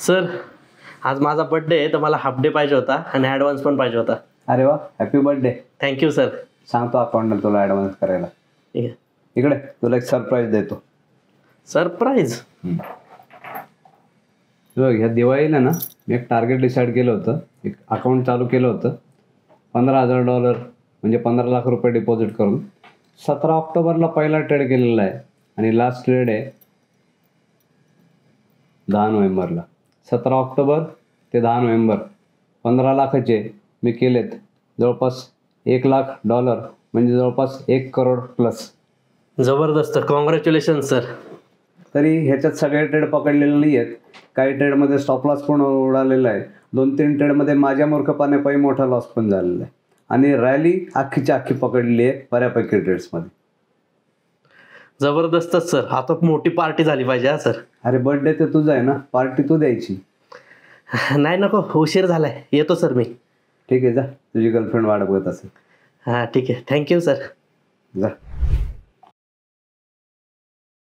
Sir आज माझा birthday आहे तर मला हाफ डे पाहिजे होता आणि ॲडव्हान्स पण पाहिजे होता. अरे वा, हॅपी बर्थडे. Thank you sir. सांगतो अकाउंटला तुला ॲडव्हान्स करायला. ठीक आहे. इकडे तुला एक सरप्राईज देतो. सरप्राईज? बघ, ह्या दिवाळीला ना मी एक टार्गेट डिसाईड केलं होतं, एक अकाउंट चालू केलं होतं. $15,000 म्हणजे 15 लाख रुपये डिपॉझिट करून 17 ऑक्टोबरला पहिला ट्रेड केलेला आहे आणि लास्ट ट्रेड आहे 10 नोव्हेंबरला. 17 ऑक्टोबर ते 10 नोव्हेंबर 15 लाखाचे मी केलेत. जवळपास $1,00,000 म्हणजे जवळपास 1 करोड प्लस. जबरदस्त, कॉंग्रॅच्युलेशन सर. तरी ह्याच्यात सगळे ट्रेड पकडलेले नाही आहेत. काही ट्रेडमध्ये स्टॉप लॉस पण उडालेला आहे. 2-3 ट्रेडमध्ये माझ्या मूर्खपणापायी मोठा लॉस पण झालेला आहे आणि रॅली अख्खीच्या अख्खी पकडली आहे बऱ्यापैकी ट्रेड्समध्ये. जबरदस्तच सर. आता मोठी पार्टी झाली पाहिजे हा सर. अरे बर्थडे तर तुझा आहे ना, पार्टी तू द्यायची. नाही नको, उशीर झालाय. येतो सर मी. ठीक आहे, जा. तुझी गर्लफ्रेंड वाट बघत असेल. हां ठीक आहे. Thank you sir. जा.